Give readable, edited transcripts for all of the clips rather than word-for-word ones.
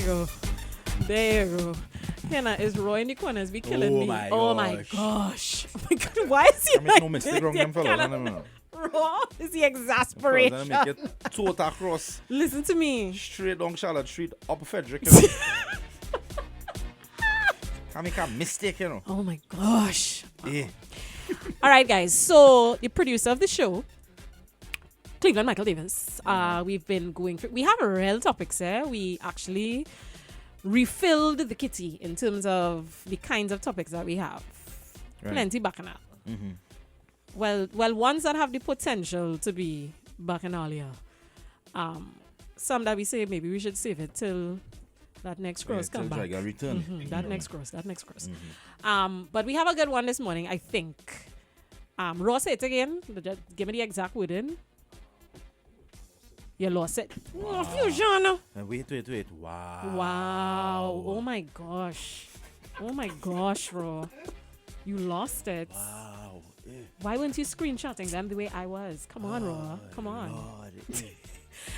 go. There you go. Hannah is raw in the corners. Be killing me. Oh my gosh. Oh my God. Why is he like no mistake wrong them fellas. raw? Is he exasperation? Make it total cross. Listen to me. Straight down Charlotte Street, up Frederick. Can make a mistake, you know. Oh my gosh. Yeah. All right, guys. So the producer of the show, Cleveland Michael Davis. We've been going through. We have a real topics here. We actually refilled the kitty in terms of the kinds of topics that we have. Right. Plenty bacchanal. Mm-hmm. Well, ones that have the potential to be bacchanalia. Some that we say maybe we should save it till that next cross come back. Return. Mm-hmm. That next cross. Mm-hmm. But we have a good one this morning, I think. Ross, say it again. Give me the exact wording. You lost it. Oh, fusion. Wait. Wow. Wow. Oh my gosh. Ro. You lost it. Wow. Yeah. Why weren't you screenshotting them the way I was? Come on, Ro. Come on. Lord.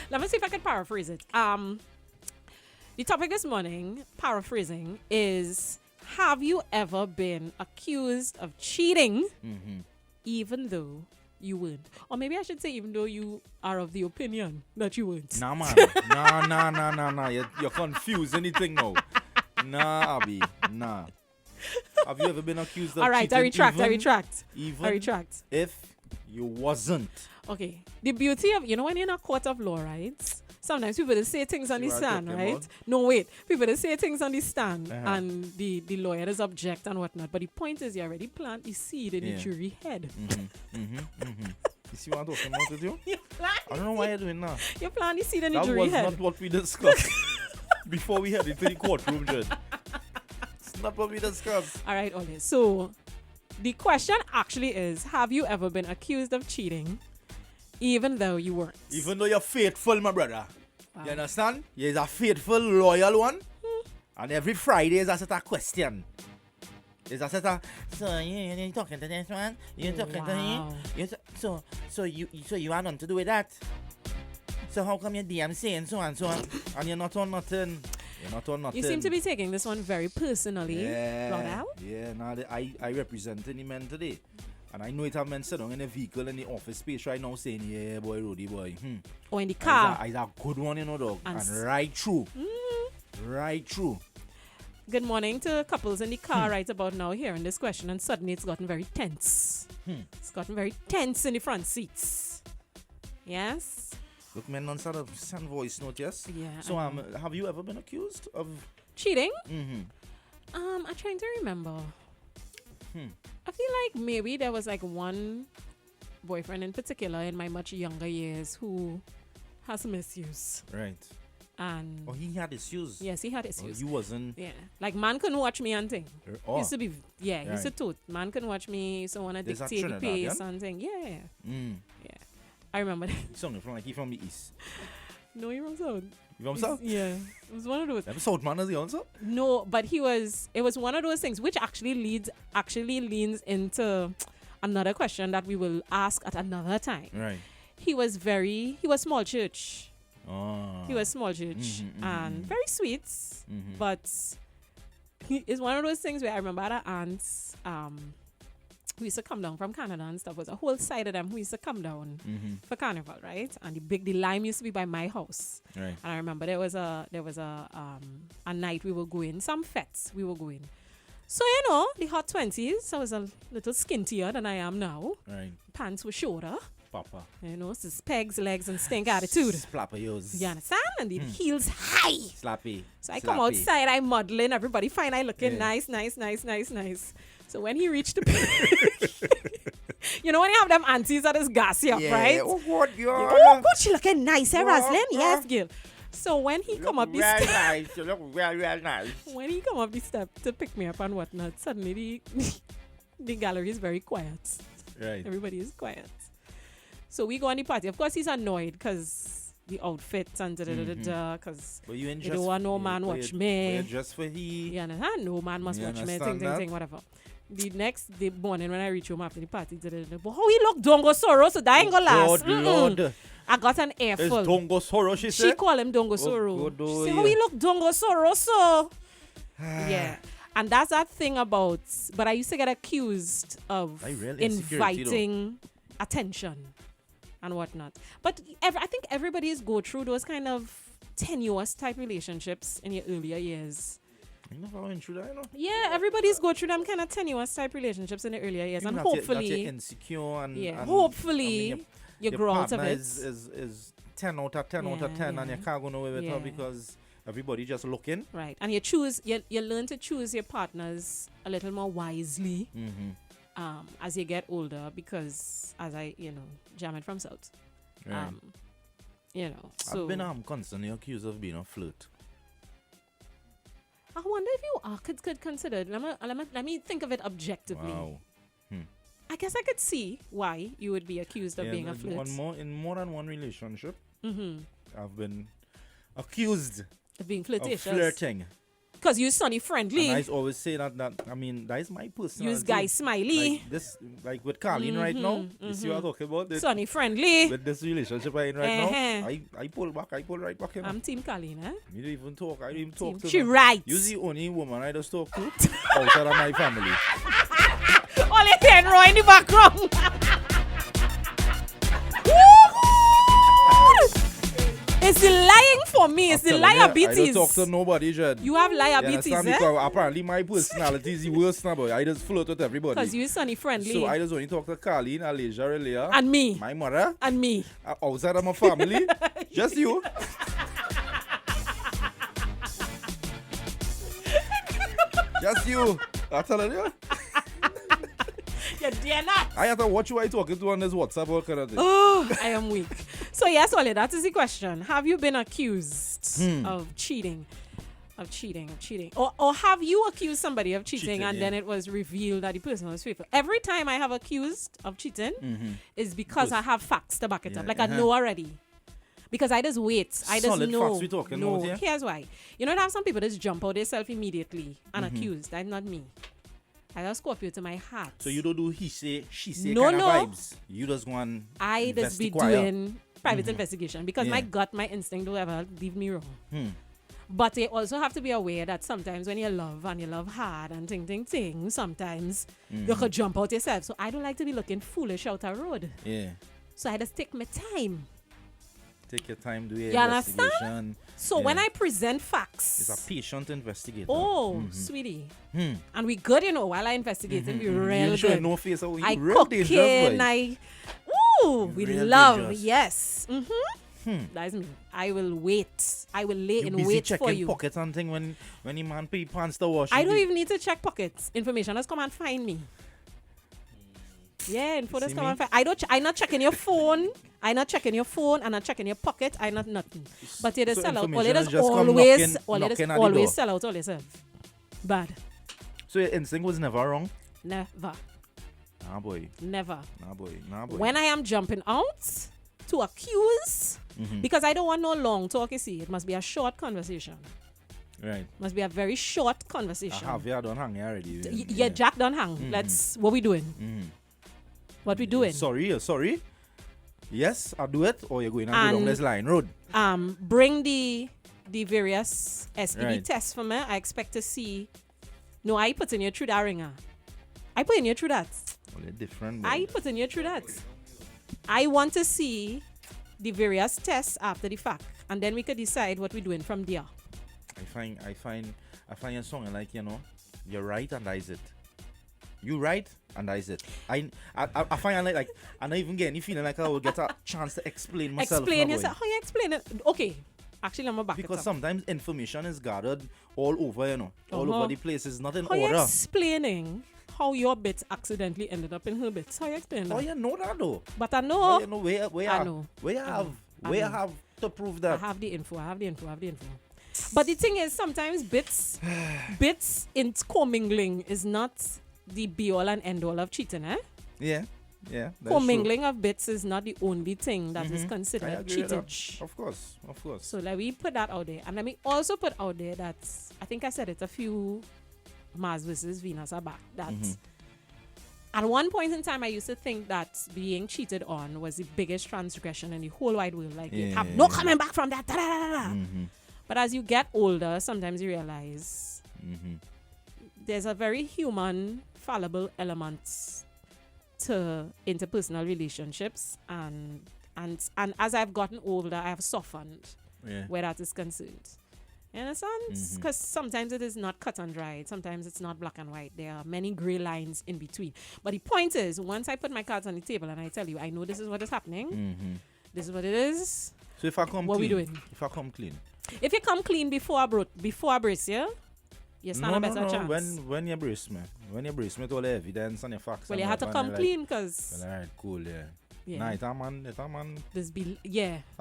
Let me see if I can paraphrase it. The topic this morning, paraphrasing, is have you ever been accused of cheating even though you weren't? Or maybe I should say even though you are of the opinion that you weren't. Nah, man. Nah. You're confused. Anything now. Nah, Abby. Nah. Have you ever been accused of all right, cheating? I retract. Even if you wasn't. Okay. The beauty of, when you're in a court of law, right? Sometimes people they say things on the stand, right? About? No, wait. People they say things on the stand and the lawyers object and whatnot. But the point is you already plant the seed in the jury head. You see what I'm talking about with you? I don't know why you're doing that. You plant the seed in the jury head. That was not what we discussed before we headed to the courtroom, Judge. It's not what we discussed. All right, Ole. So the question actually is, have you ever been accused of cheating even though you weren't? Even though you're faithful, my brother. Wow. You understand? You're a faithful, loyal one. And every Friday is a set of question. Is a set of, so you talking to this one? You talking to him? So you had nothing to do with that? So how come your DM saying so and so on? And you're not on nothing? You're not on nothing. You seem to be taking this one very personally. Yeah. Yeah, now I represent the men today. And I know it have men sitting down in a vehicle in the office space right now saying, yeah, boy, Rudy, boy. Or in the car. It's a good one, dog. And right through. Right through. Good morning to couples in the car right about now hearing this question, and suddenly it's gotten very tense. It's gotten very tense in the front seats. Yes? Look, men, don't send voice note, yes? Yeah. So, have you ever been accused of cheating? Mm-hmm. I'm trying to remember. I feel like maybe there was like one boyfriend in particular in my much younger years who has some issues. Right. And he had issues. Yes, he had issues. You wasn't. Yeah, like man couldn't watch me and thing. Used to be. Yeah, right. Used to toot. Man couldn't watch me, so wanna dictate the pace and thing. Yeah. Yeah. I remember that. Something from he from the east. No, he from south. You from south? Yeah, it was one of those. That South man is the answer? No, but it was one of those things which actually leans into another question that we will ask at another time. Right. He was small church. Oh. He was small church and very sweet, but it's one of those things where I remember our aunts who used to come down from Canada and stuff. Was a whole side of them who used to come down for carnival, right? And the lime used to be by my house. Right. And I remember there was a night we were going, some fetes we were going. So the hot 20s, I was a little skintier than I am now. Right. Pants were shorter. Papa. It's pegs, legs, and stink attitude. Slapper yours. You understand? And the heels high. Slappy. So I come outside, I'm modeling, everybody fine, I looking nice. So when he reached the when you have them aunties that is gassy up, right? Oh, what, girl? Oh, good, she looking nice, eh, Roslyn? Yes, girl. So when he come up the step, nice. You look real nice. When he come up the step to pick me up and whatnot, suddenly the gallery is very quiet. Right. Everybody is quiet. So we go on the party. Of course, he's annoyed because the outfits and because you don't want no man watch me. Just for he. You understand? No man must watch me. Thing, whatever. the next day morning when I reach home after the party, but how he look Dongo Soro, so that ain't gonna last. God, Lord. I got an It's earful. Dongo Soro, she She said. call him Dongo Soro. God, oh, Say yeah. how he look Dongo Soro, so yeah. And that's that thing about, but I used to get accused of Like real insecurity, inviting attention and whatnot. But I think everybody's go through those kind of tenuous type relationships in your earlier years. I never went through that, you know. Yeah, everybody's go through them kind of tenuous type relationships in the earlier years, Even and that hopefully, you're insecure and yeah, and, hopefully I mean, you your grow out of partner it. is 10 out of 10 out of Yeah, 10 and you yeah. can't go nowhere with her Yeah. because everybody just looking. Right, and you learn to choose your partners a little more wisely as you get older, because as I jam it from South, Right. so I've been constantly accused of being a flirt. I wonder if you could consider. Let me think of it objectively. Wow. I guess I could see why you would be accused of Yeah, being a and flirt. in more than one relationship, Mm-hmm. I've been accused Of being of flirtatious. flirting. Because you sunny friendly. And I always say that I mean, that is my personality. Use guy smiley. Like this, like with Carlene right now. You see what I'm talking about? Sunny friendly. With this relationship I'm in right Uh-huh. now, I pull right back. You know? I'm Team Colleen, eh? Me don't even talk. I don't even talk to She her. right. You're the only woman I just talk to outside of my family. Only ten Roy in the background. It's the lying for me. It's the I'm telling you, I liabilities. don't talk to nobody, Jed. You have You liabilities, understand me? eh? Because apparently my personality is the worst now, but I just flirt with everybody. Because you sunny friendly. So I just only talk to Carlene, Alesia, Relia, And me. my mother, And me. outside of my family. Just you. Just you. I'm telling you. You dare not. I have to watch you I talking to on this WhatsApp all kind of thing. Oh, I am weak. So yes, Ole, that is the question. Have you been accused of cheating? Or have you accused somebody of cheating, and yeah. then it was revealed that the person was faithful? Every time I have accused of cheating is because I have facts to back it up. Yeah, Like I know already. Because I just wait. I just Solid know. facts we talking no. about here. Here's why. You know, have some people just jump out themselves immediately and accused. That's not me. I just Scorpio to my heart. So you don't do he say, she say No, kind no. of vibes. You just go and I just be investigate. doing private investigation because my Yeah. gut, my instinct don't ever leave me wrong. Hmm. But you also have to be aware that sometimes when you love hard and ting, sometimes you could jump out yourself. So I don't like to be looking foolish out a road. Yeah. So I just take my time. Take your time, do your You understand? investigation. So Yeah. when I present facts, It's a patient investigator. oh, sweetie. Hmm. And we good, while I investigate, we real You show good. no face. Oh, you I real dangerous, cooking, boy. we real love, dangerous. yes. That is me. I will wait. I will lay You in busy wait checking for you. pockets and thing when the man pay pants to wash. I you don't be- even need to check pockets. Information just come and find me. Yeah, info just See come me? and find. I not checking your phone. I not checking your phone. I not checking your pocket. I not nothing. But you just So sell out. All information it is is just come always, knocking- all it is knocking at the always door. sell out all yourself. Bad. So your instinct was never wrong. Never. Nah boy. Never. Nah boy. Nah boy. When I am jumping out to accuse, because I don't want no long talk, you see, it must be a short conversation. Right. Must be a very short I conversation. have you done hang already. Yeah, Jack done hang. Let's, what we doing? What we doing? Sorry. Yes, I'll do it. Or you're going to go down And- this line road. Bring the various STD Right. tests for me. I expect to see. No, I put in you through that ringer. I put in you through that. Well, they're different. boy. I put in you through that. I want to see the various tests after the fact, and then we could decide what we're doing from there. I find your song like, you're right and that is it. You right and that is it. I find like I don't even get any feeling like I will get a chance to explain myself. Explain now, boy. yourself. How you explain it? Okay. Actually, I'm back Because it up. sometimes information is gathered all over, all over the place. It's not in How you order. explaining how your bits accidentally ended up in her bits? How you explain that? Oh, you know that though. But I know. Oh, you know where I know. where you I have know. where you have to prove I that. have the info. But the thing is, sometimes bits in commingling is not the be all and end all of cheating, eh? Yeah. That's true. Commingling of bits is not the only thing that is I considered agree with that. cheatage. Of course. So let me put that out there. And let me also put out there that I think I said it a few Mars versus Venus are back. That At one point in time, I used to think that being cheated on was the biggest transgression in the whole wide world. Like, you have no coming back from that. Da, da, da, da. But as you get older, sometimes you realize there's a very human, fallible element to interpersonal relationships. And as I've gotten older, I have softened where that is concerned. You understand? Because sometimes it is not cut and dried. Sometimes it's not black and white. There are many gray lines in between. But the point is, once I put my cards on the table and I tell you, I know this is what is happening. This is what it is. So if I come what clean, we doing? if I come clean. If you come clean before I brace you, you stand a better chance. When you brace me. When you brace me with all the evidence and your facts. Well, you have to come clean because... Well, alright, cool, Nah, it's a man. That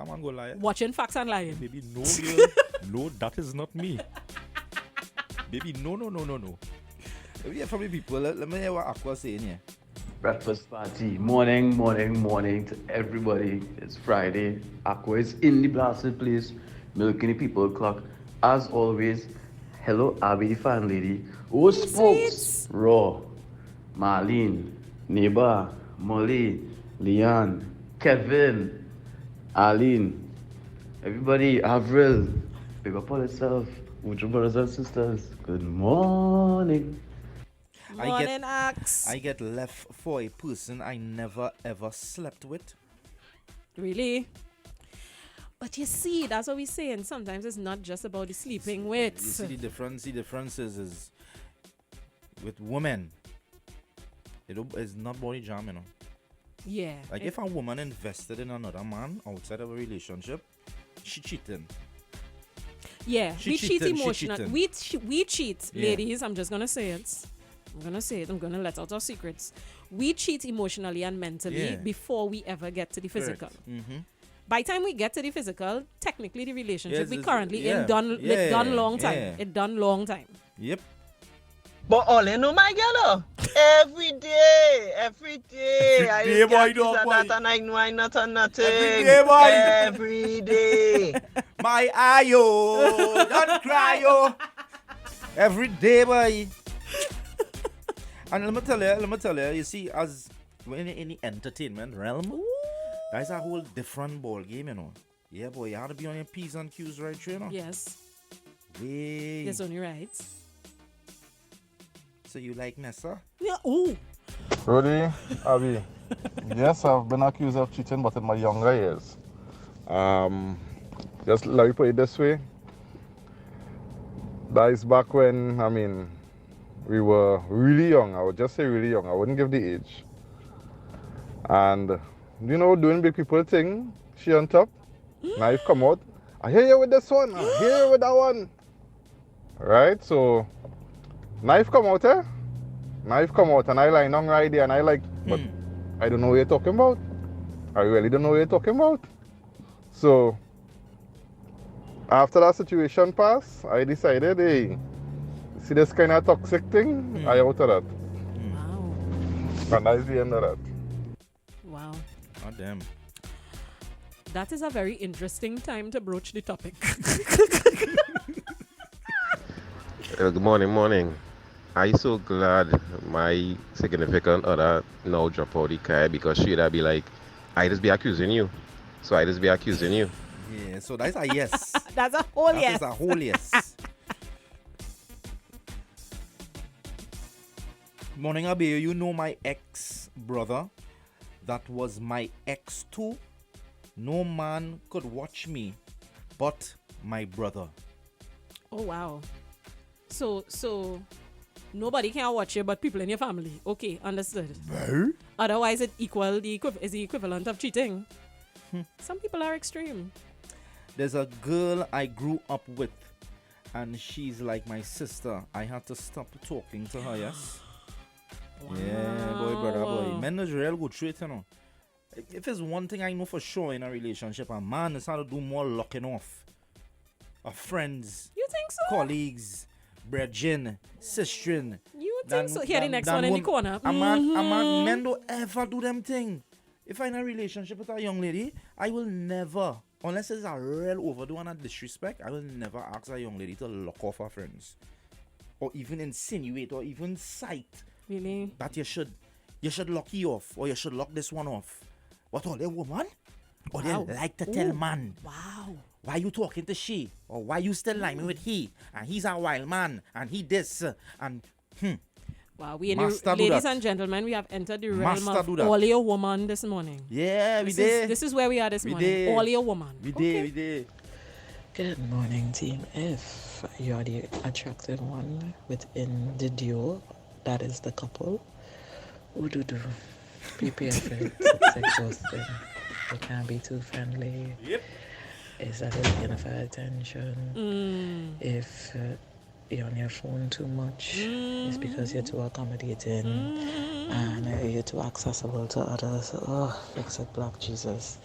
man go lie. Watching facts and lying. Baby, no, girl. No, that is not me. Baby, no. Let me hear from the people. Let me hear what Aqua saying here. Breakfast party. Morning to everybody. It's Friday. Aqua is in the blasted place, milking the people clock. As always, hello, Abby the fan lady. Oh, spokes. Raw, Marlene, Neighbor, Molly, Leon, Kevin, Aline, everybody, Avril, big up on yourself, with your brothers and sisters. Good morning. Axe. I get left for a person I never ever slept with. Really? But you see, that's what we're saying. Sometimes it's not just about the sleeping with. You see the difference? The difference is with women. It's not body jam, you know. Yeah. Like if a woman invested in another man outside of a relationship, she cheating. Yeah, we cheat emotionally. We cheat, Yeah. ladies. I'm just gonna say it. I'm gonna let out our secrets. We cheat emotionally and mentally before we ever get to the physical. By the time we get to the physical, technically the relationship we currently in done long time. Yeah. It done long time. Yep. But all you know, my girl, every day. Every day, boy, dog, boy. And I know I not on nothing. Every day, boy. Every day. My ayo, don't cry, yo. Every day, boy. And let me tell you, you see, as when you're in the entertainment realm, that's a whole different ball game, you know. Yeah, boy, you have to be on your P's and Q's right, you know. Yes. Wait. Yes, only right. So you like Nessa? Yeah. Ooh. Rudy, Abby. Yes, I've been accused of cheating, but in my younger years. Just let me put it this way. That is back when, we were really young. I would just say really young. I wouldn't give the age. And, doing big people thing, she on top, knife come out. I hear you with this one, I hear you with that one. Right, so, knife come out, Knife come out, and I lie down right there, and I like, but I don't know what you're talking about. I really don't know what you're talking about. So, after that situation passed, I decided, hey, see this kind of toxic thing? I out of that. Wow. And that's the end of that. Wow. Oh, damn. That is a very interesting time to broach the topic. Good morning. I'm so glad my significant other now drop out the car because she'd be like, I just be accusing you. So I just be accusing you. Yeah, so that's a yes. That's a whole yes. That is a whole yes. Morning, Abe. You know my ex-brother. That was my ex too. No man could watch me but my brother. Oh, wow. So nobody can watch you but people in your family. Okay, understood. Well? Otherwise, it is the equivalent of cheating. Some people are extreme. There's a girl I grew up with, and she's like my sister. I had to stop talking to her, yes? Wow. Yeah, boy. Men is real good trait, you know. If there's one thing I know for sure in a relationship, a man is how to do more locking off of friends, You think so? colleagues, brethren, sistren. You think so? Here, the next one in the corner. A man, men don't ever do them thing. If I'm in a relationship with a young lady, I will never, unless it's a real overdo and a disrespect, I will never ask a young lady to lock off her friends. Or even insinuate or even cite Really? that you should. you should lock you off, or you should lock this one off. What all they woman? Or Wow. they like to tell man, Wow. why you talking to she? Or why you still liming with he? And he's a wild man, and he this, and Wow, we Master do ladies that. and gentlemen, we have entered the realm Master of do that. all your woman this morning. yeah, This is where we are this We morning. did. All your woman. we Okay. did. Good morning, team. If you're the attractive one within the duo, that is the couple, do prepare for it. It's exhausting. You can't be too friendly. Yep. It's a little enough attention. If you're on your phone too much, it's because you're too accommodating and you're too accessible to others. Oh, except Black Jesus.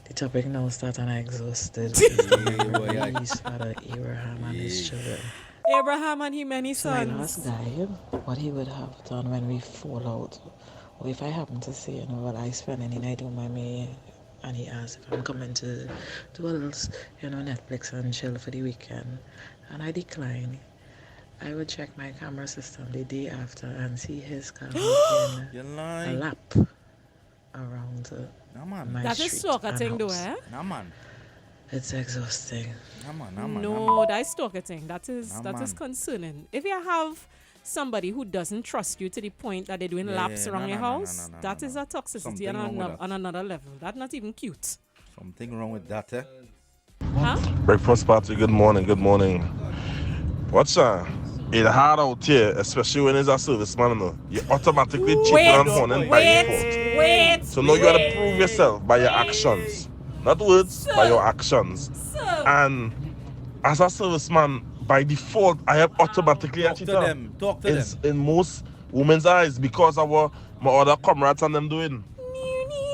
The topic now starts and I'm exhausted. Memories Father Abraham and his children. Abraham and him many So I asked sons. Guy what he would have done when we fall out. Or if I happen to say, what I spend any night with my mate, and he asked if I'm coming to do a little, Netflix and chill for the weekend. And I declined. I would check my camera system the day after and see his car making You a lying. lap around Nah, man. my That is street stalker and thing though, house. eh? Nah, man. It's exhausting. Nah, man. Nah, man. No, that is stalker thing. That is Nah, that is man. concerning. If you have somebody who doesn't trust you to the point that they're doing laps yeah, around no, your no, no, no, house, no, no, that no, is no. a toxicity Something on wrong with another, that. on another level. That's not even cute. Something wrong with that, eh? Huh? Breakfast party, good morning, good morning. What's that? It's hard out here, especially when it's a serviceman, you know. You automatically cheating and honing by default. Wait. So now you gotta prove yourself by your actions. Not words, by your actions. So, And as a serviceman, by default, I am automatically a Talk to cheater. them. Talk to It's them. in most women's eyes because of what my other comrades and them doing.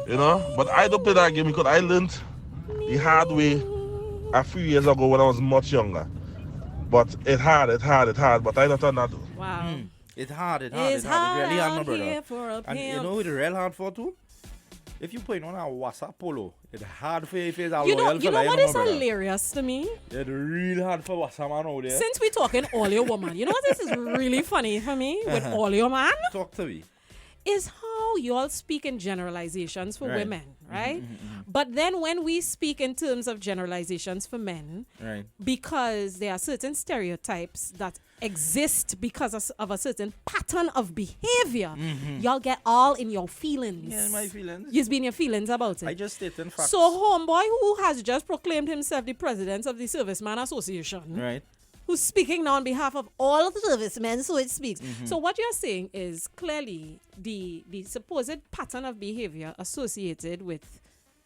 You know? But I don't play that game because I learned the hard way a few years ago when I was much younger. But it's hard, but I don't know that. wow. It's hard. It's It really hard, my out brother. here for a And you pimp. know what it's real hard for too? If you put on a WhatsApp polo, it's hard for you if it's a You know, loyal you know fella, what my is brother. hilarious to me? It's real hard for WhatsApp man out there. Since we're talking all your woman, you know what this is really funny for me with Uh-huh. all your man? Talk to me. Is how you all speak in generalizations for Right. women, right? But then when we speak in terms of generalizations for men, Right. because there are certain stereotypes that exist because of a certain pattern of behavior, y'all get all in your feelings. Yeah, my feelings. You've been your feelings about it. I just stated facts. So homeboy who has just proclaimed himself the president of the Serviceman Association, Right. who's speaking now on behalf of all of the servicemen, so it speaks. Mm-hmm. So what you're saying is clearly the supposed pattern of behavior associated with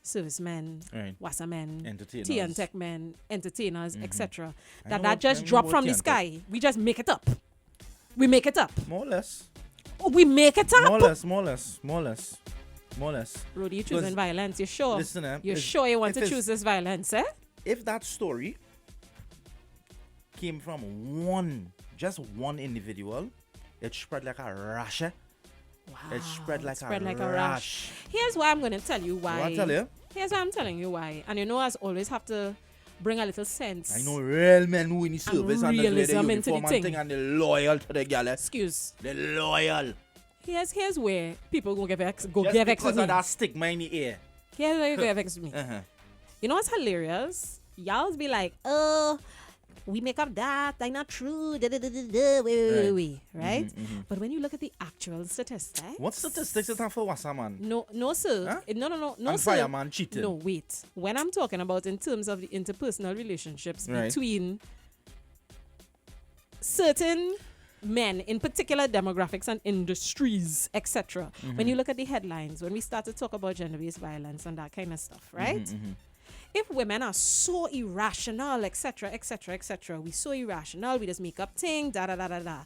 servicemen, Right. wassermen, Entertainers. tea and tech men, entertainers, etc. I That know that just I know dropped about from the tea and tech. sky. We just make it up. We make it up. More or less. Oh, we make it up. More or less. More or less. More or less. More or less. Rudy, you're choosing Because- violence. You sure? Listen, You're if- sure you want if to it's- choose this violence, eh? If that story came from just one individual, it spread like a rash. Eh? Wow. It spread like Spread a rash. Here's why I'm going to tell you why. What I tell you? Here's why I'm telling you why. And you know, as always, have to bring a little sense. I know real men who in the service and they wear the realism into the uniform and thing. thing and they're loyal to the gal. Excuse. They're loyal. Here's where people go get vexed. Just Get vexed because with of me. that stigma in the air. Here's where you get vexed with me. Uh-huh. You know what's hilarious? Y'all's be like, we make up that. That's not true. Da, da, da, da, da. Wait. Right? But when you look at the actual statistics. What statistics is that for Wassa, man? No, sir. Huh? No, And sir. fireman cheating. No, wait. When I'm talking about in terms of the interpersonal relationships Right. between certain men in particular demographics and industries, etc. When you look at the headlines, when we start to talk about gender-based violence and that kind of stuff, right? If women are so irrational, etc., etc., etc., we so irrational, we just make up things, da da da da da,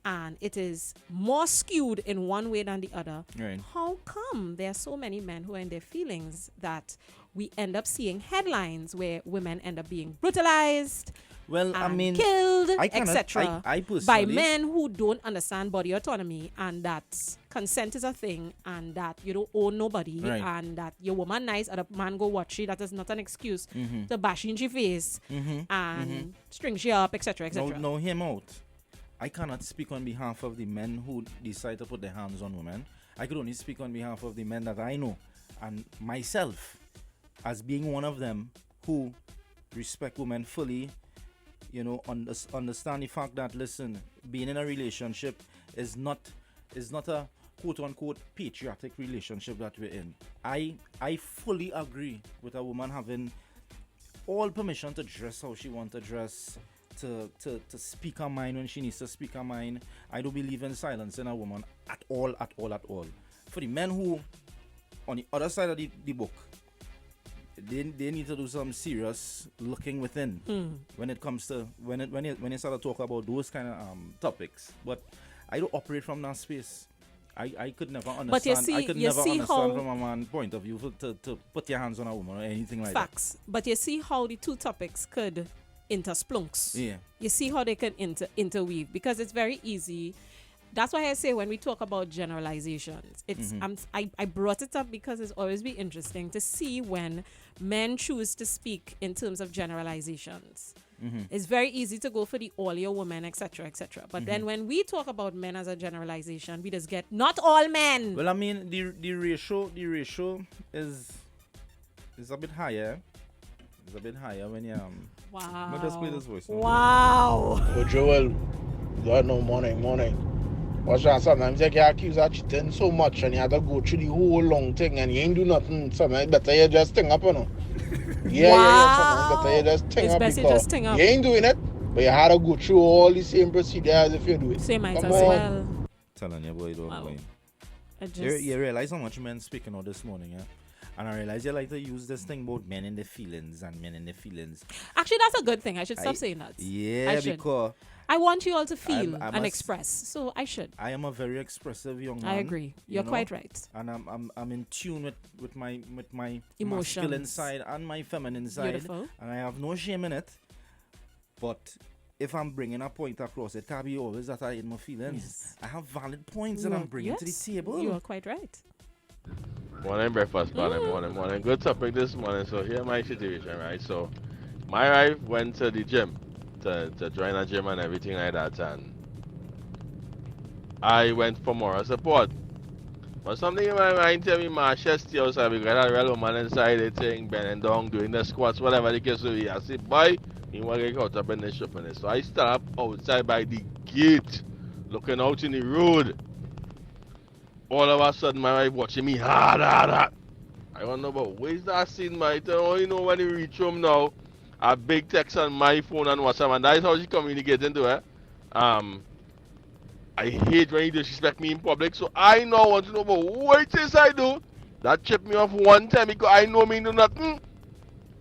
and it is more skewed in one way than the other. Right. How come there are so many men who are in their feelings that we end up seeing headlines where women end up being brutalized, Well, I and mean, killed, I cannot- etc. I by personally- men who don't understand body autonomy and that consent is a thing and that you don't own nobody Right. and that your woman nice and a man go watch you. That is not an excuse to bash in your face and string you up, etc., etc. no, hear me out. I cannot speak on behalf of the men who decide to put their hands on women. I could only speak on behalf of the men that I know and myself as being one of them who respect women fully, you know, understand the fact that, listen, being in a relationship is not a quote-unquote patriotic relationship that we're in. I fully agree with a woman having all permission to dress how she wants to dress, to speak her mind when she needs to speak her mind. I don't believe in silencing a woman at all. For the men who, on the other side of the book, they need to do some serious looking within when it comes to when you start to talk about those kind of topics. But I don't operate from that space. I could never understand. But you see how, from a man's point of view to put your hands on a woman or anything like facts. that. But you see how the two topics could intersplunks. Yeah. You see how they can interweave, because it's very easy. That's why I say when we talk about generalizations, it's I brought it up because it's always be interesting to see when men choose to speak in terms of generalizations. It's very easy to go for the all your women, etc., etc. But then when we talk about men as a generalization, we just get not all men. Well, I mean, the ratio is a bit higher. It's a bit higher when you Wow. But just play this voice. Wow. Oh, Joel, God, no, morning. What's that? Sometimes you get accused of cheating so much and you have to go through the whole long thing and you ain't do nothing. Sometimes better you just think up, you know. Yeah. Sometimes better you just think It's up best you because just think up. you ain't doing it, but you had to go through all the same procedure as if you do it. Say might Come as on. well. Telling you, boy, don't Wow. mind. I just, You realize how much men speaking on this morning, yeah? And I realize you like to use this thing about men in the feelings and men in the feelings. actually, that's a good thing. I should stop saying that. Yeah, I should. because I want you all to feel I and must- express. So I should. I am a very expressive young man. I agree. You're know? quite right. And I'm in tune with my Emotions. masculine side and my feminine side. Beautiful. And I have no shame in it. But if I'm bringing a point across, it can't be always that I in my feelings. Yes. I have valid points that I'm bringing to the table. You are quite right. Morning breakfast, morning. Good topic this morning. So here my situation, right? So my wife went to the gym to join a gym and everything like that, and I went for moral support. But something in my mind tell me my chest here outside because I real woman inside the thing, bending down, doing the squats, whatever the case may be. I said, boy, you want to get caught up in this shop in this. So I stand up outside by the gate, looking out in the road. All of a sudden, my wife watching me hard. I don't know about where's that scene, mate. I only know when you reach home now. A big text on my phone and WhatsApp, and that's how she communicates into it. I hate when you disrespect me in public, so I now want to know about what it is I do. That tripped me off one time because I know me do nothing.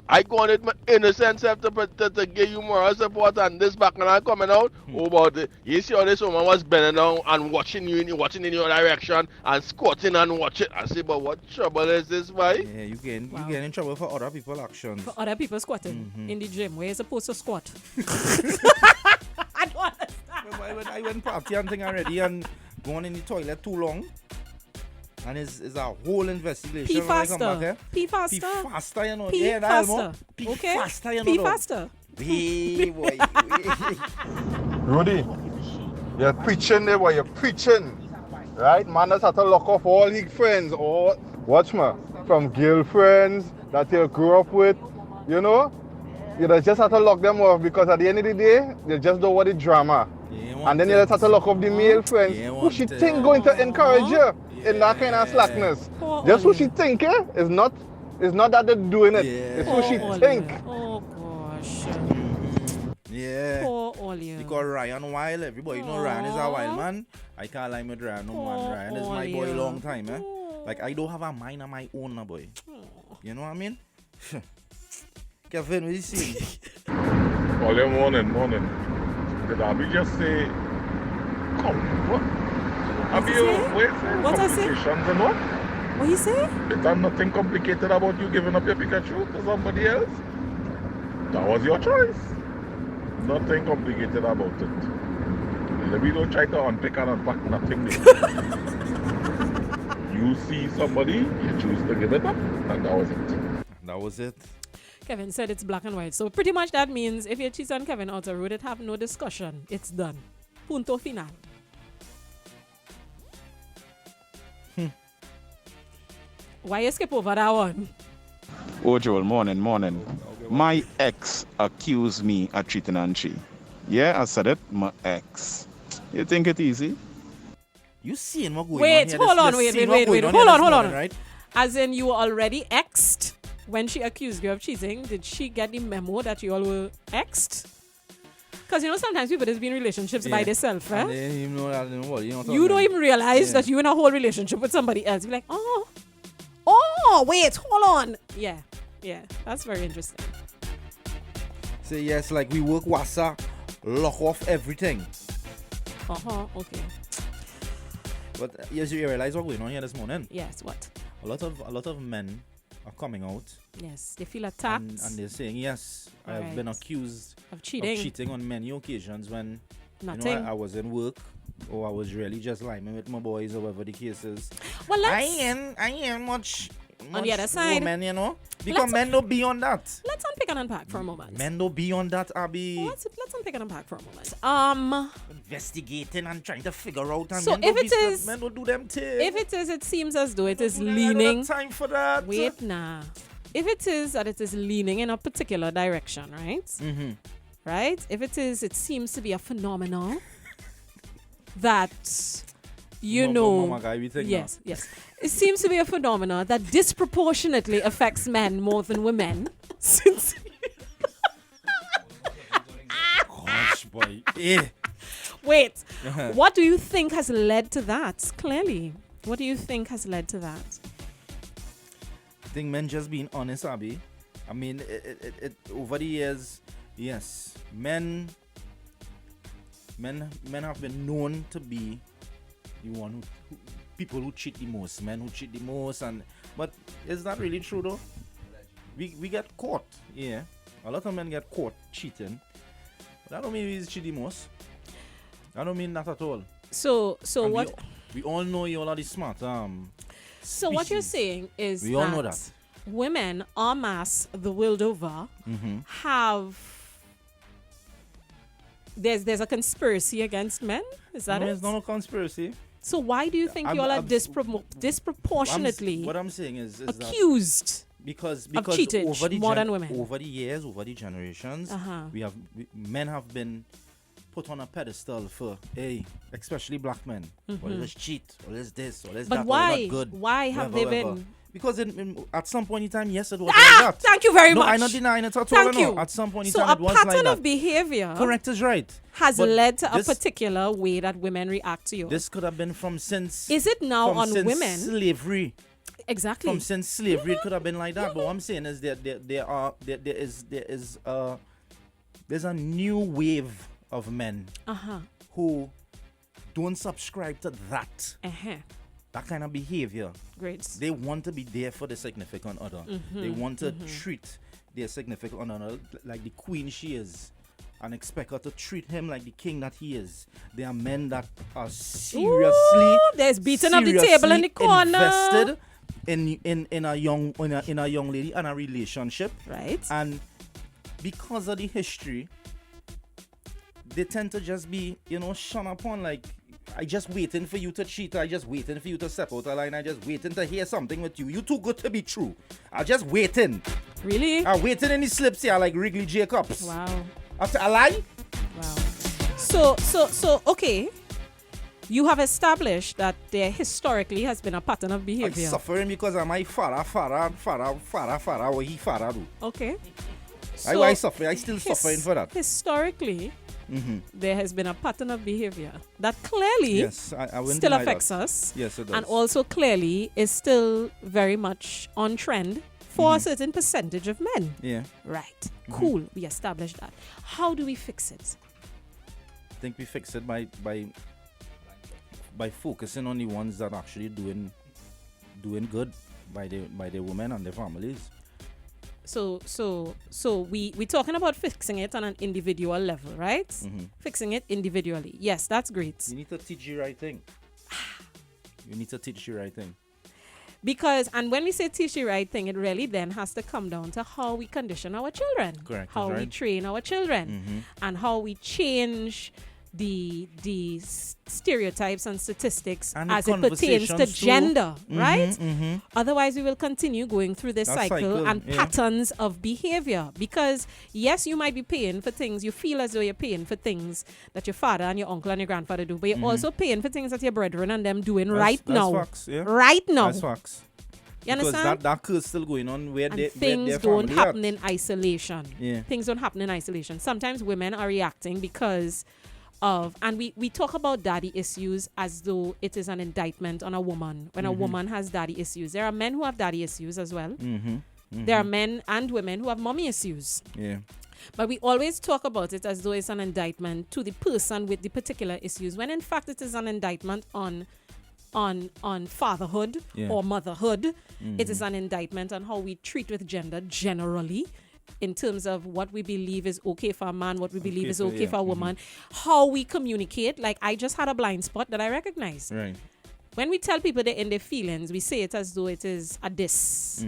I go on it my innocent self to give you moral support, and this back and I coming out about it. You see how this woman was bending down and watching in your direction and squatting and watching. I say, but what trouble is this, boy? Yeah, you get in trouble for other people's actions. For other people squatting in the gym, where you're supposed to squat. I don't understand. I went party and thing already and going in the toilet too long. And it's a whole investigation. Pee when I come faster. back, eh? Pee faster. Pee faster, you know. Pee Yeah, that faster. Elmo. Pee Okay? faster, you know. Pee though. faster. Hey, boy. Rudy, you're preaching there, boy. You're preaching. Right? Man has had to lock off all his friends. Or watch me. From girlfriends that you grew up with. You know? You just have to lock them off because at the end of the day, they just don't want the drama. And then you just have to lock off the male friends. Who she think going to encourage you in that kind of slackness? Just who she think, eh? It's not that they're doing it. It's who she think. Oh gosh. Yeah. Poor Olio. Because Ryan Wild, everybody know Ryan is a wild man. I can't lie with Ryan no man. Ryan is my boy long time, eh? Like I don't have a mind of my own, boy. You know what I mean? Kevin, what you see? Early morning. Did Abby just say, come, what? Abby, What I say? complications and what? What you say? Is there nothing complicated about you giving up your Pikachu to somebody else? That was your choice. Nothing complicated about it. Maybe don't try to unpick and unpack nothing there. You see somebody, you choose to give it up, and that was it. That was it. Kevin said it's black and white. So pretty much that means if you cheat on Kevin Outer Road, it have no discussion. It's done. Punto final. Why you skip over that one? Oh, Joel, morning. My ex accused me of cheating on she. Yeah, I said it, my ex. You think it easy? You seeing what going Wait, on here? hold on, You wait. seeing what going Hold here on, this morning, Right? As in, you were already exed when she accused you of cheating. Did she get the memo that you all were exed? Because sometimes people just be in relationships by themselves, And eh? they didn't even know that, You don't even realize Yeah. that you're in a whole relationship with somebody else. You're like, oh, wait, hold on. Yeah, that's very interesting. Say yes, like we work wasa, lock off everything. Okay. But yes, you realize what going on here this morning? Yes, what? A lot of men are coming out Yes, they feel attacked. and they're saying, yes, I have been accused of cheating on many occasions when Nothing. I was in work or I was really just lying with my boys or whatever the case is. Well, I ain't much on the other side, women, because men don't be on that. Let's unpick and unpack for a moment. Men don't be on that, Abby. Let's unpick and unpack for a moment. Investigating and trying to figure out. And So men if don't it be is, men don't do them things. if it is, it seems as though it is I don't leaning. have time for that. Wait, nah. If it is that it is leaning in a particular direction, right? Mm-hmm. Right? If it is, it seems to be a phenomenon that Mama guy, we think yes. It seems to be a phenomenon that disproportionately affects men more than women. Since Gosh, boy. Yeah. wait, what do you think has led to that? Clearly, what do you think has led to that? I think men just being honest, Abby. I mean, it over the years, yes, men have been known to be the one who people who cheat the most, men who cheat the most, but is that really true though? We get caught, yeah. A lot of men get caught cheating. But that don't mean we cheat the most. I don't mean that at all. So And what? We all know you all are the smart. So what you're species. saying is We all know that. women en masse the world over have there's a conspiracy against men. Is that No, it? it's not a conspiracy. So why do you think you all are disproportionately What I'm saying is that accused? because cheatage over the more than women. over the years, over the generations, men have been put on a pedestal for especially black men. Or let's cheat, or let's this, or let's But that, or why? not good. Why have they been? Because at some point in time, yes, it was like that. Thank you very No, much. I'm not denying it at all. Thank no. you. At some point in So time, a it was like pattern that. of behavior Correct is right. has But led to a this- particular way that women react to you. This could have been from since. Is it now from on since women? Slavery. Exactly. From since slavery, it could have been like that. But what I'm saying is that there's a new wave of men who don't subscribe to that kind of behavior. Great. They want to be there for the significant other. They want to treat their significant other like the queen she is, and expect her to treat him like the king that he is. There are men that are seriously there's beating up the table in the corner. Invested in a young lady and a relationship, right? And because of the history, they tend to just be shun upon, like, I just waiting for you to cheat, I just waiting for you to step out the line, I just waiting to hear something with you. You too good to be true. I just waiting. Really? I'm waiting in the slips here like Wrigley Jacobs. Wow. After a lie? Wow. So okay. You have established that there historically has been a pattern of behavior. I'm suffering because of my father, what he father do. Okay. I suffer. I still suffering for that. Historically, there has been a pattern of behavior that clearly yes, I wouldn't still deny affects that. us. Yes, it does. And also clearly is still very much on trend for a certain percentage of men. Yeah. Right. Cool. We established that. How do we fix it? I think we fix it by focusing on the ones that actually doing good by the women and their families. So we're talking about fixing it on an individual level, right? Fixing it individually. Yes, that's great. You need to teach the right thing. Because, and when we say teach the right thing, it really then has to come down to how we condition our children. Correct. How we train our children. And how we change stereotypes and statistics And as the it pertains to conversations too. gender, right? Mhm. Otherwise, we will continue going through this That cycle cycle, and yeah. patterns of behavior. Because yes, you might be paying for things. You feel as though you're paying for things that your father and your uncle and your grandfather do, but you're also paying for things that your brethren and them doing right That's now. facts, yeah. Right now. That's facts. You Because understand? that curse still going on where And they things their don't family happen at. in isolation. Yeah. Things don't happen in isolation. Sometimes women are reacting because of, and we talk about daddy issues as though it is an indictment on a woman. When a woman has daddy issues, there are men who have daddy issues as well. There are men and women who have mommy issues. Yeah. But we always talk about it as though it's an indictment to the person with the particular issues, when in fact it is an indictment on fatherhood Yeah. or motherhood. It is an indictment on how we treat with gender generally, in terms of what we believe is okay for a man, what we believe Okay is for- okay yeah, for a woman, how we communicate. Like, I just had a blind spot that I recognize. Right. When we tell people they're in their feelings, we say it as though it is a diss.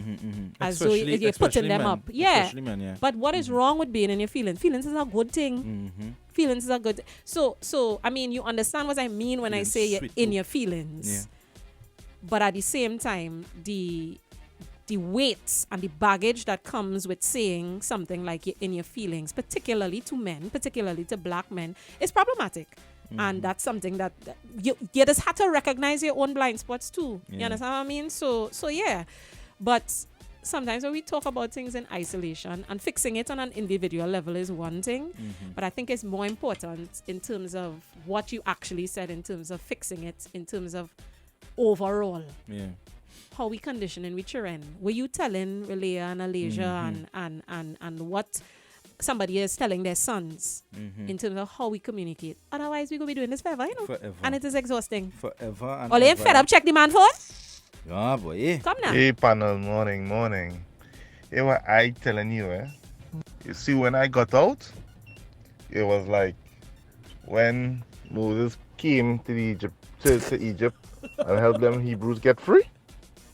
As though Especially- you're putting especially them men. up. Yeah. Especially men, yeah. But what is wrong with being in your feelings? Feelings is a good thing. Feelings is a good. So I mean, you understand what I mean when I Feelings say you're sweet in too. your feelings. Yeah. But at the same time, the weight and the baggage that comes with saying something like you're in your feelings, particularly to men, particularly to black men, is problematic. And that's something that you just have to recognize your own blind spots too. You Yeah. understand what I mean? So yeah. But sometimes when we talk about things in isolation, and fixing it on an individual level is one thing, but I think it's more important in terms of what you actually said, in terms of fixing it, in terms of overall Yeah. how we conditioning we children. Were you telling Relia and Alasia and what somebody is telling their sons in terms of how we communicate? Otherwise, we're going to be doing this forever, you know. Forever. And it is exhausting. Forever and Ole, ever. fed up, check the man phone. Yeah, boy. Come now. Hey, panel, morning. Hey, what I telling you, You see, when I got out, it was like when Moses came to Egypt and helped them Hebrews get free.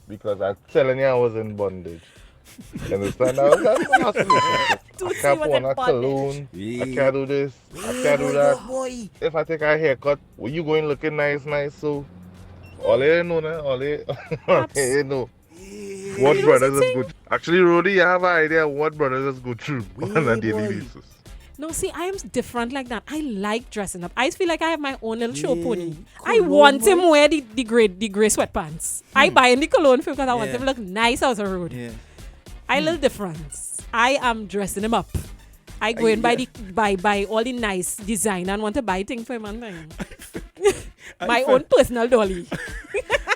Because I'm telling you, I was in bondage. You understand? I can't put on a cologne. I can't do this. I can't do that. If I take a haircut, well, you going looking nice. So, all you know now, all you know. What brothers is good. Actually, Rody, you have an idea what brothers is go through on a daily basis. No, see, I am different like that. I like dressing up. I feel like I have my own little show pony. I want him wear the gray sweatpants. I buy him the cologne for because I want him to look nice out the road. Yeah. I little difference. I am dressing him up. I go in buy all the nice design and want to buy things for him and thing. My own personal dolly.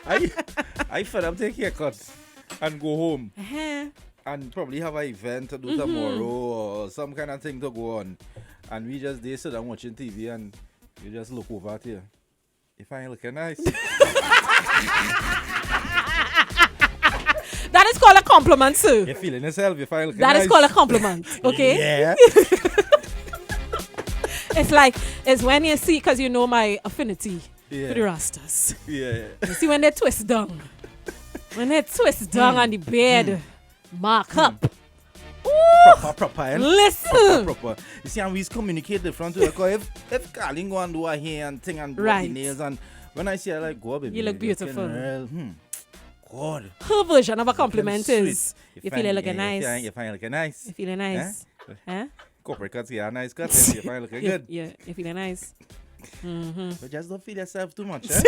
I fed up take haircuts and go home. Uh-huh. And probably have an event to do tomorrow or some kind of thing to go on. And we just there sit down watching TV and you just look over at you. If I ain't looking nice. That is called a compliment, sir. You're feeling yourself if I look That nice. is called a compliment, okay? Yeah. It's when you see, because you know my affinity for the Rastas. Yeah. You see when they twist down. When they twist down on the bed, mark up. Proper, eh? Listen. Proper. You see, and we communicate different to because if Carlin go and do her hair and thing and do Right. the nails and when I see her like, go baby. You look beautiful. God. Her version of a compliment Sweet. is you feel looking nice. You find looking nice. You feeling nice. Huh? Corporate cuts, yeah, nice cuts. You find looking good. Yeah, you feeling nice. But just don't feel yourself too much, eh?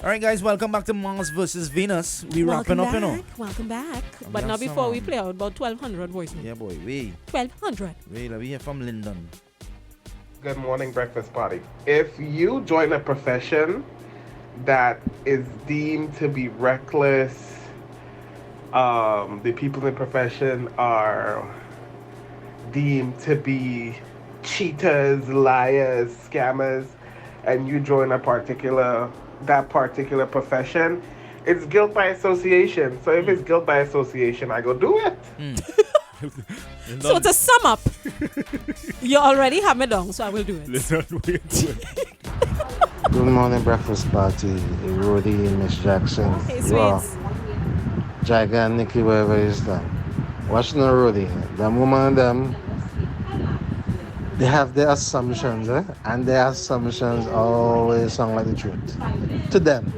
All right, guys, welcome back to Mars versus Venus. We wrapping up, you know. Welcome back. And But we not have before we some, play out about 1,200 voicemail. Yeah, boy, wait. 1,200. Wait, let me hear from Lyndon. Good morning, breakfast party. If you join a profession that is deemed to be reckless, the people in the profession are deemed to be cheaters, liars, scammers, and you join that particular profession, it's guilt by association. So if it's guilt by association, I go do it. So to sum up, you already have me down, so I will do it. Good morning, breakfast party. Rudy, Miss Jackson, Hey, Raw, sweets. Jagger, and Nikki, wherever is that. Watching the Rudy, them woman, them, they have their assumptions, and their assumptions always sound like the truth to them.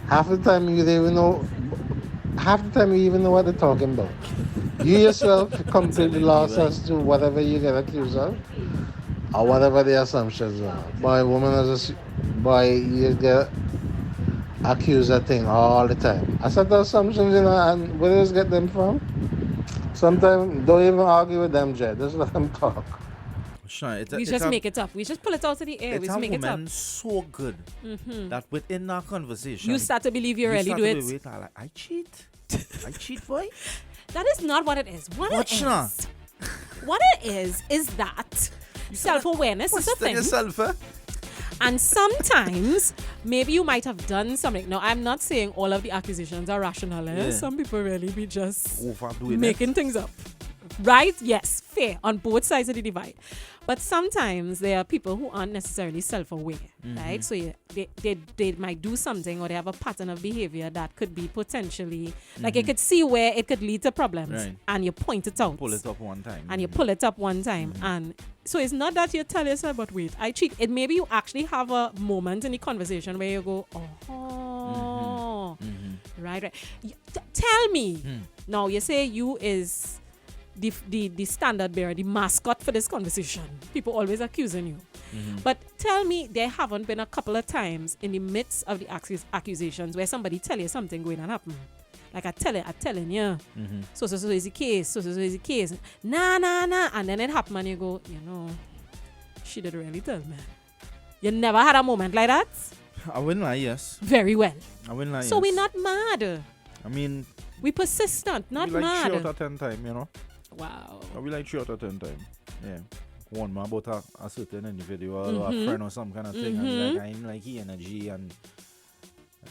Half the time you don't even know. Half the time you even know what they're talking about. You yourself completely lost as to whatever you get accused of, or whatever the assumptions are. Boy, woman is boy, you get accused of thing all the time. I said the assumptions, and where does get them from? Sometimes don't even argue with them, Jed. Just let them talk. Sure, We just make it up. We just pull it out of the air. We just make it up. So good that within that conversation, You start to believe you really do it. Wait, I cheat. I cheat, boy. That is not what it is. What it is that self-awareness is a thing. Yourself, eh? And sometimes, maybe you might have done something. Now, I'm not saying all of the accusations are rational. Yeah. Some people really be just overdoing making things up. Right? Yes, fair on both sides of the divide. But sometimes there are people who aren't necessarily self-aware, right? So they might do something, or they have a pattern of behavior that could be potentially, like you could see where it could lead to problems, Right. and you point it out. Pull it up one time. And you pull it up one time. And so it's not that you tell yourself, but wait, I cheat. It maybe you actually have a moment in the conversation where you go, oh, right. Tell me. Now, you say you is the standard bearer, the mascot for this conversation. People always accusing you. But tell me, there haven't been a couple of times in the midst of the accusations where somebody tell you something going to happen. Like I'm telling you. So is the case. So is the case. Nah. And then it happened and you go, she did really tell me. You never had a moment like that? I wouldn't lie, yes. Very well. I wouldn't lie, So yes. we're not mad. I mean, we persistent, not we like mad. 3 out of 10 time, Wow. We like 3 out of 10 time. Yeah. One more about a certain individual or a friend or some kind of thing. And like, I'm like he energy and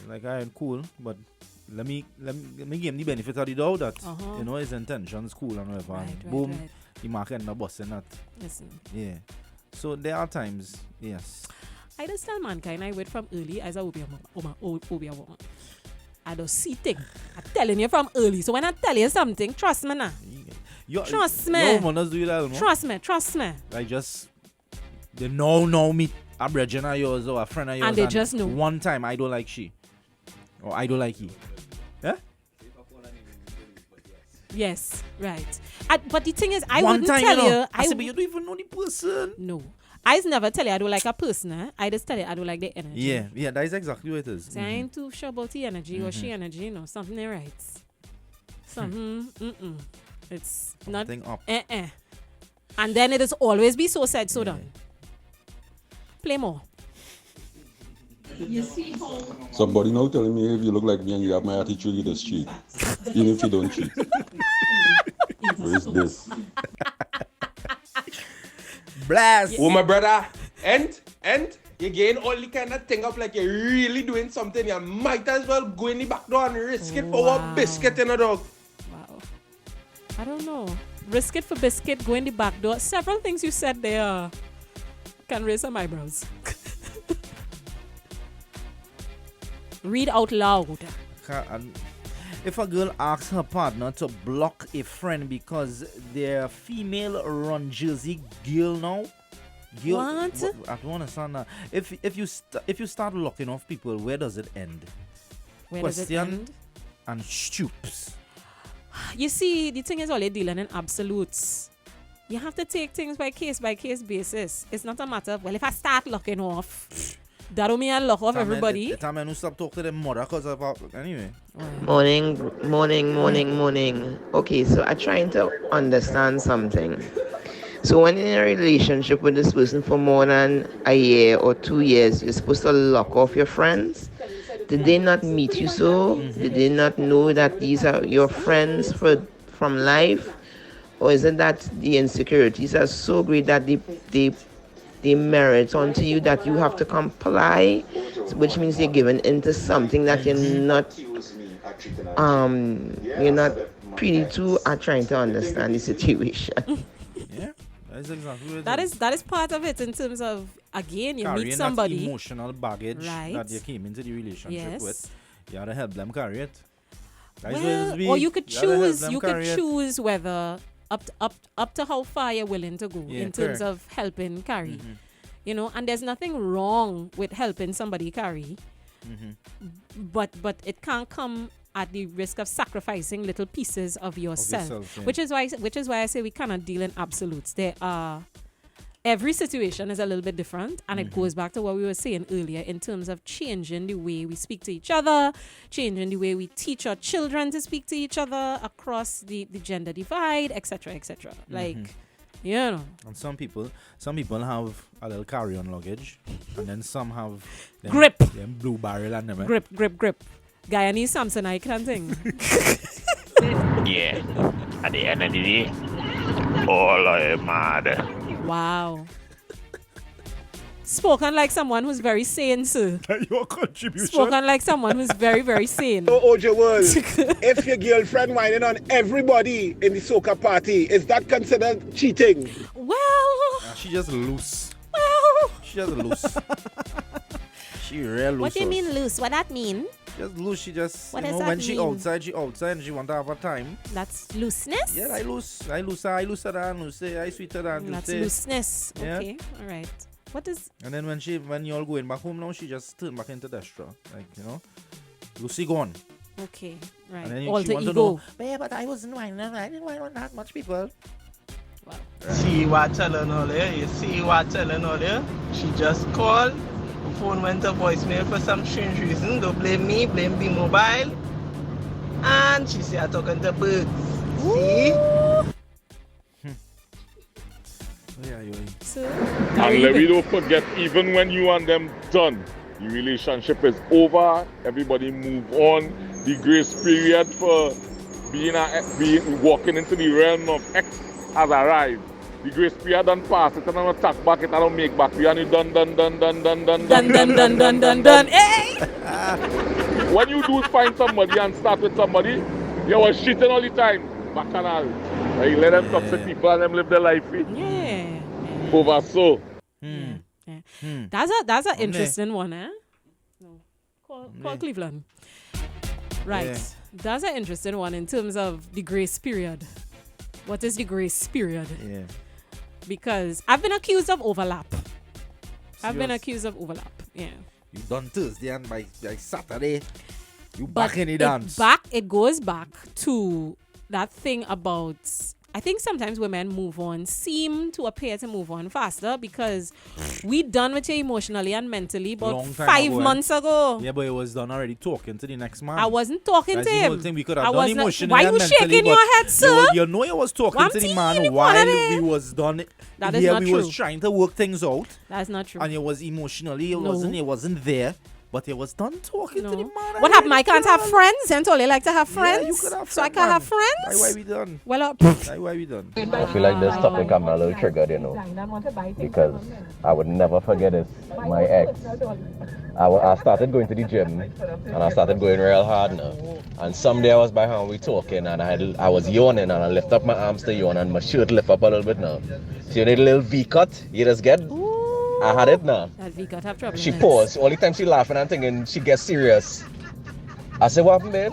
like I am cool, but let me give him the benefit of the doubt that his intentions cool and whatever. Right, Boom, right. the market and the boss and that. Listen. Yeah. So there are times, yes. I just tell mankind I wait from early as a Obia woman. I don't see things. I'm telling you from early. So when I tell you something, trust me now. Trust me. Your woman does do that, no? Trust me. Like just they know me a brethren of yours or a friend of yours. And they just know. One time I don't like she. Or I don't like he. Yeah? Yes, right. But the thing is, I One wouldn't time, tell you. I said, but you don't even know the person. No. I never tell you I don't like a person. I just tell you I don't like the energy. Yeah, that is exactly what it is. So I ain't too sure about the energy or she energy, something ain't right. Something, it's something not. Up. And then it is always be so said, so done. Play more. Somebody now telling me if you look like me and you have my attitude, you just cheat. Even if you don't cheat. Where is this? Blast! Oh, my brother. And you gain all the kind of thing of like you're really doing something. You might as well go in the back door and risk it for a biscuit in a dog. Wow. I don't know. Risk it for biscuit, go in the back door. Several things you said there can raise some eyebrows. Read out loud. If a girl asks her partner to block a friend because they're female run Jersey girl now, What? I don't understand that. If you start locking off people, where does it end? Where does it end? And stoops. You see, the thing is already dealing in absolutes. You have to take things by case basis. It's not a matter of, well, if I start locking off, that don't mean I lock off everybody. The time I don't stop talking to them mother because of anyway. Morning. Okay, so I'm trying to understand something. So when in a relationship with this person for more than a year or 2 years, you're supposed to lock off your friends. Did they not meet you so? Did they not know that these are your friends from life? Or is it that the insecurities are so great that they merit onto you that you have to comply, which means you're given into something that you're not pretty to are trying to understand the situation. Yeah, that's exactly what that is part of it in terms of, again, you carrying meet somebody. that emotional baggage Right. that you came into the relationship Yes. with. You gotta help them carry it. That's Well, what it or be. you could gotta help choose. them You carry could it. choose whether up to how far you're willing to go in terms of helping carry. You know, and there's nothing wrong with helping somebody carry. But it can't come at the risk of sacrificing little pieces of yourself. Which is why I say we cannot deal in absolutes. Every situation is a little bit different, and it goes back to what we were saying earlier in terms of changing the way we speak to each other, changing the way we teach our children to speak to each other across the gender divide, etc., etc. Like, you know. And some people have a little carry-on luggage, and then some have them blue barrel and them. Grip. Guyanese Samsonite kind of thing. Yeah. At the end of the day, all I am mad. Wow. Spoken like someone who's very sane, sir. Your contribution. Spoken like someone who's very, very sane. So, OJ World, if your girlfriend whining on everybody in the soca party, is that considered cheating? Well... she just loose. Well... She just loose. She real loose. What do you mean loose? What that mean? Just loose. She just, what you know, does when that she mean? outside and she want to have a time. That's looseness? Yeah, I looser than loose. I sweeter than that's loose. Looseness. Okay, all right. What is... And then when you all going back home now, she just turn back into Destra. Like, you know, Lucy gone. Okay, right. And then Alter she want ego. to know, but I wasn't whining. I didn't whine on that much, people. Wow. See what telling earlier? You see what telling earlier? She just called. The phone went to voicemail for some strange reason. Don't blame me, blame B-Mobile. And she said I'm talking to birds. See? And let me don't forget, even when you and them done, the relationship is over, everybody move on. The grace period for being walking into the realm of X has arrived. The grace period done pass, it don't attack back, it don't make back. We only done. Hey! When you do find somebody and start with somebody, you was cheating all the time. Bacchanal. You let them toxic people and them live their life. Yeah. Over so. That's an interesting one, eh? No. Call Cleveland. Right. Yeah. That's an interesting one in terms of the grace period. What is the grace period? Yeah. Because I've been accused of overlap. Yeah. You done Thursday and by Saturday, you back in the dance. It goes back to that thing about, I think sometimes women seem to appear to move on faster because we done with you emotionally and mentally about 5 months ago. Yeah, but it was done already talking to the next man. I wasn't talking to him. Thing we could have done emotionally. Why you shaking your head, sir? You know you was talking to the man while we was done. That is not we true. was trying to work things out. That's not true. And it was emotionally, it wasn't there. But it was done talking to the man. What happened? I can't have friends? And all you like to have friends? Yeah, you could have so I can't have friends? That's why we done. Well, that's why we done. I feel like this topic I'm a little triggered, you know, because I would never forget this. My ex, I started going to the gym, and I started going real hard now. And someday I was by her and we talking, and I was yawning, and I lift up my arms to yawn, and my shirt lift up a little bit now. So you need a little V-cut, you just get... I had it now. That V-cut have trouble. She paused. All the time she laughing and thinking she gets serious. I said, what happened, babe?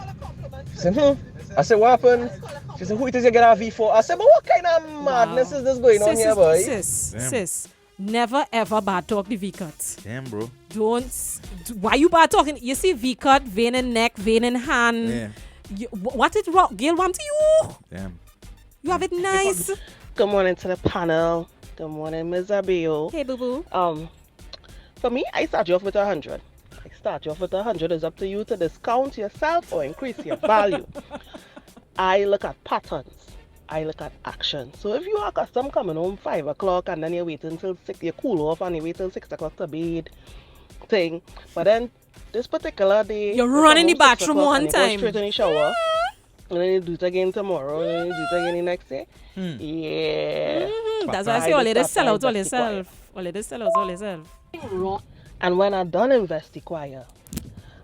She said, I said, what happened? She said, who it is you get a V for? I said, but what kind of madness is this going on here, boy? Sis, never ever bad talk the V-cut. Damn, bro. Why you bad talking? You see V-cut, vein in neck, vein in hand. Yeah. What is wrong? Gail want to you? Damn. You have it nice. Good morning to the panel. Good morning, Ms. Abio. Hey, boo-boo. For me, I start you off with 100. I start you off with 100. It's up to you to discount yourself or increase your value. I look at patterns. I look at action. So if you are accustomed coming home 5 o'clock and then you're waiting till 6, you cool off and you wait till 6 o'clock to bed thing. But then this particular day, you're running the bathroom one time. You go straight in the shower. And then you do it again tomorrow, and then you do it again the next day. Yeah. That's why I say all it is sell out all yourself. All it is sell out all yourself. And when I done investiquire,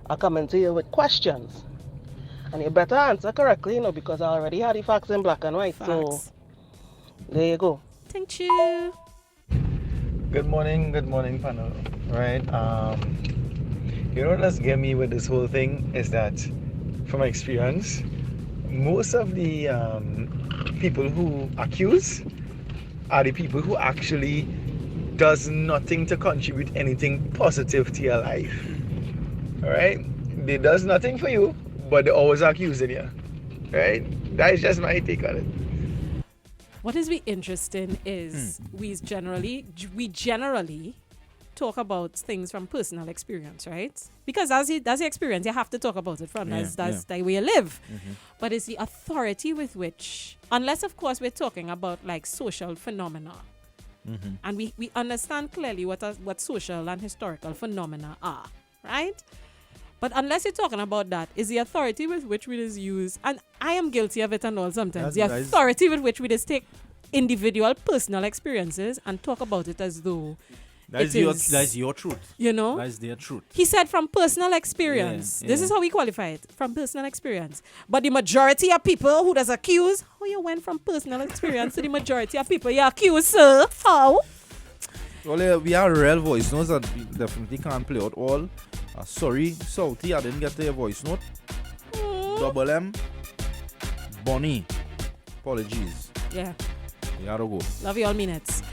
I come into you with questions. And you better answer correctly, you know, because I already had the facts in black and white. Facts. So there you go. Thank you. Good morning, panel. Right. You know what does get me with this whole thing is that from my experience, most of the people who accuse are the people who actually does nothing to contribute anything positive to your life. Alright? They does nothing for you, but they always accusing you. Right? That is just my take on it. What is be interesting is we generally talk about things from personal experience, right? Because that's the experience, you have to talk about it from. That's the way you live. But it's the authority with which, unless of course we're talking about like social phenomena, and we understand clearly what social and historical phenomena are, right? But unless you're talking about that, is the authority with which we just use, and I am guilty of it and all sometimes, the authority with which we just take individual personal experiences and talk about it as though that is your truth. You know? That is their truth. He said from personal experience. This is how we qualify it, from personal experience. But the majority of people who does accuse, how you went from personal experience to the majority of people you accuse, sir? How? Well, we are real voice notes that we definitely can't play out all. Sorry, Salty, I didn't get your voice note. Double M, Bonnie. Apologies. Yeah. We gotta go. Love you all minutes.